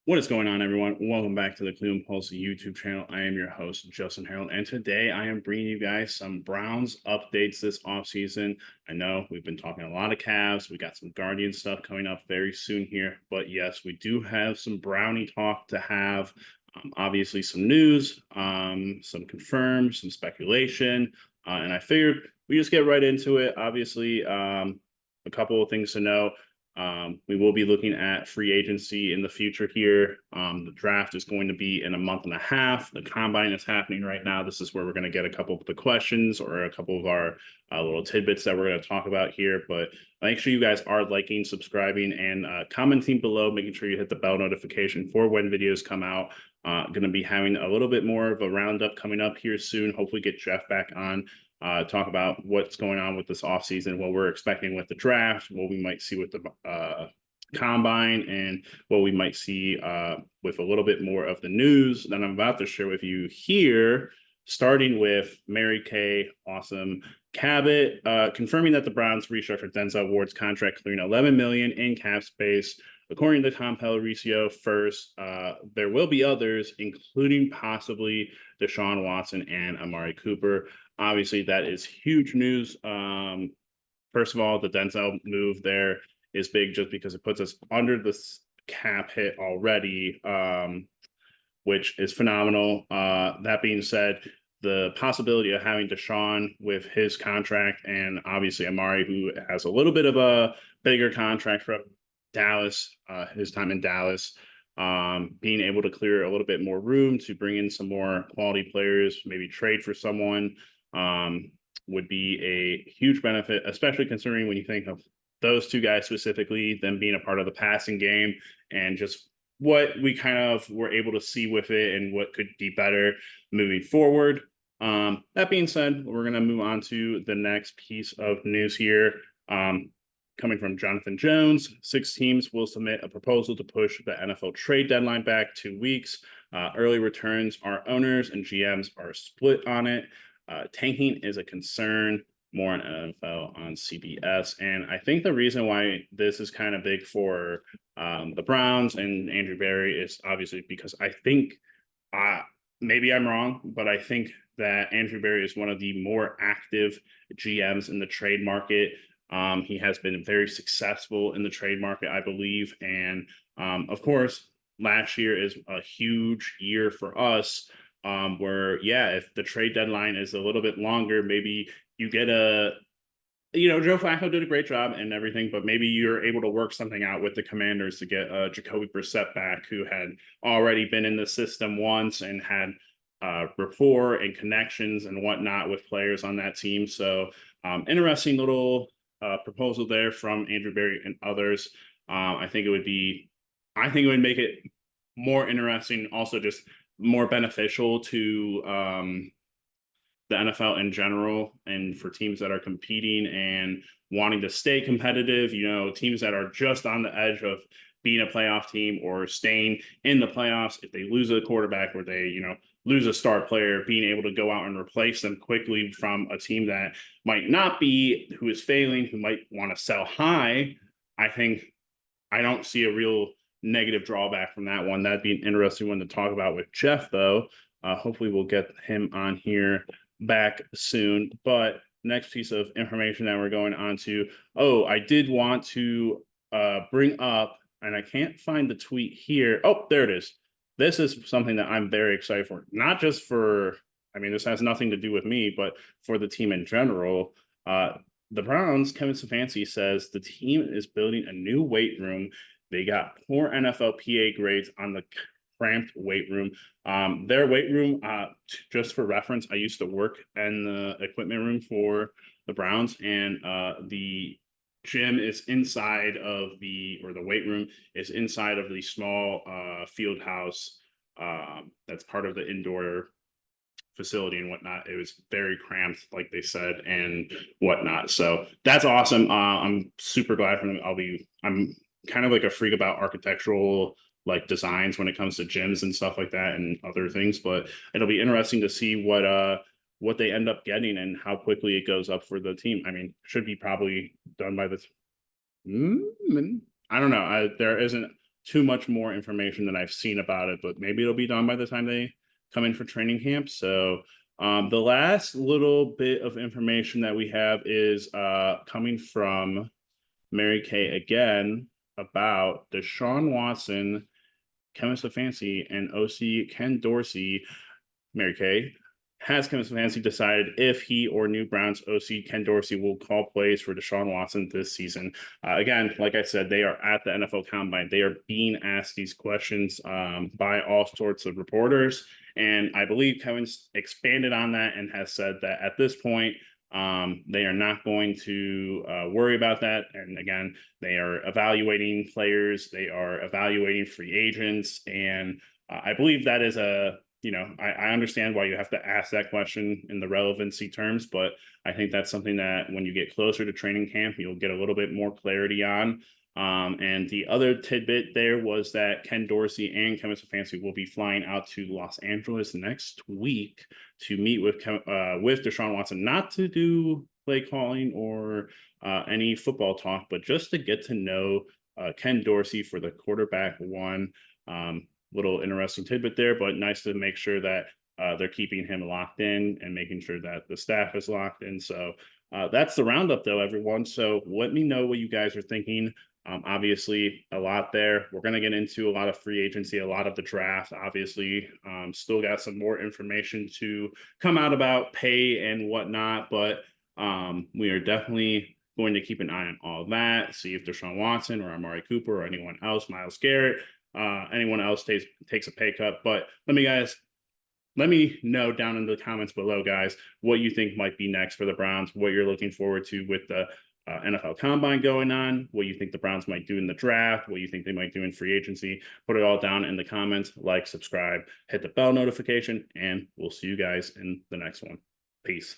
What is going on, everyone? Welcome back to the Cleveland Pulse YouTube channel. I am your host, Justin Harold, and today I am bringing you guys some Browns updates this offseason. I know we've been talking a lot of Cavs. We got some Guardian stuff coming up very soon here, but yes, we do have some Brownie talk to have. Obviously, some news, some confirmed, some speculation, and I figured we just get right into it. Obviously, a couple of things to know. We will be looking at free agency in the future here. The draft is going to be in a month and a half. The combine is happening right now. This is where we're going to get a couple of the questions or a couple of our little tidbits that we're going to talk about here. But make sure you guys are liking, subscribing, and commenting below, making sure you hit the bell notification for when videos come out. Going to be having a little bit more of a roundup coming up here soon. Hopefully get Jeff back on. Talk about what's going on with this offseason, what we're expecting with the draft, what we might see with the combine, and what we might see with a little bit more of the news that I'm about to share with you here, starting with Mary Kay Awesome Cabot confirming that the Browns restructured Denzel Ward's contract, clearing $11 million in cap space. According to Tom Pellericchio, first, there will be others, including possibly Deshaun Watson and Amari Cooper. Obviously, that is huge news. First of all, the Denzel move there is big just because it puts us under the cap hit already, which is phenomenal. That being said, the possibility of having Deshaun with his contract and obviously Amari, who has a little bit of a bigger contract from Dallas, his time in Dallas, being able to clear a little bit more room to bring in some more quality players, maybe trade for someone, would be a huge benefit, especially considering when you think of those two guys specifically, them being a part of the passing game and just what we kind of were able to see with it and what could be better moving forward. That being said, we're going to move on to the next piece of news here. Coming from Jonathan Jones, 6 teams will submit a proposal to push the NFL trade deadline back 2 weeks. Early returns, our owners and GMs are split on it. Tanking is a concern, more on NFL on CBS. And I think the reason why this is kind of big for the Browns and Andrew Berry is obviously because I think, maybe I'm wrong, but I think that Andrew Berry is one of the more active GMs in the trade market. He has been very successful in the trade market, I believe. And of course, last year is a huge year for us. Where, yeah, if the trade deadline is a little bit longer, maybe you get Joe Flacco did a great job and everything, but maybe you're able to work something out with the Commanders to get Jacoby Brissett back, who had already been in the system once and had rapport and connections and whatnot with players on that team. So interesting little proposal there from Andrew Berry and others. I think it would make it more interesting, also just more beneficial to the NFL in general and for teams that are competing and wanting to stay competitive, teams that are just on the edge of being a playoff team or staying in the playoffs. If they lose a quarterback or they, lose a star player, being able to go out and replace them quickly from a team that might not be, who is failing, who might want to sell high. I don't see a real negative drawback from that one. That'd be an interesting one to talk about with Jeff, though. Hopefully we'll get him on here back soon. But next piece of information that we're going on to, I did want to bring up, and I can't find the tweet here. Oh, there it is. This is something that I'm very excited for, not just for, this has nothing to do with me, but for the team in general. The Browns, Kevin Stefanski says the team is building a new weight room. They got poor NFLPA grades on the cramped weight room. Their weight room, just for reference, I used to work in the equipment room for the Browns, and the gym is inside of the weight room is inside of the small field house that's part of the indoor facility and whatnot. It was very cramped, like they said, and whatnot. So that's awesome. I'm super glad for them. I'm kind of like a freak about architectural designs when it comes to gyms and stuff like that and other things, but it'll be interesting to see what they end up getting and how quickly it goes up for the team. Should be probably done by I don't know. There isn't too much more information than I've seen about it, but maybe it'll be done by the time they come in for training camp. So the last little bit of information that we have is coming from Mary Kay again about Deshaun Watson, Kevin Stefanski, and OC Ken Dorsey. Mary Kay, has Kevin Stefanski decided if he or new Browns OC Ken Dorsey will call plays for Deshaun Watson this season? Again, like I said, they are at the NFL Combine. They are being asked these questions by all sorts of reporters. And I believe Kevin's expanded on that and has said that at this point, they are not going to worry about that. And again, they are evaluating players, they are evaluating free agents. And I believe that is I understand why you have to ask that question in the relevancy terms, but I think that's something that when you get closer to training camp, you'll get a little bit more clarity on. And the other tidbit there was that Ken Dorsey and Kevin Stefanski will be flying out to Los Angeles next week to meet with Deshaun Watson, not to do play calling or any football talk, but just to get to know Ken Dorsey for the quarterback one. Little interesting tidbit there, but nice to make sure that they're keeping him locked in and making sure that the staff is locked in. So that's the roundup, though, everyone. So let me know what you guys are thinking. Obviously, a lot there. We're going to get into a lot of free agency, a lot of the draft. Obviously, still got some more information to come out about pay and whatnot, but we are definitely going to keep an eye on all that, see if Deshaun Watson or Amari Cooper or anyone else, Myles Garrett, anyone else takes a pay cut. But let me know down in the comments below, guys, what you think might be next for the Browns, what you're looking forward to with the NFL Combine going on, what you think the Browns might do in the draft, what you think they might do in free agency. Put it all down in the comments, like, subscribe, hit the bell notification, and we'll see you guys in the next one. Peace.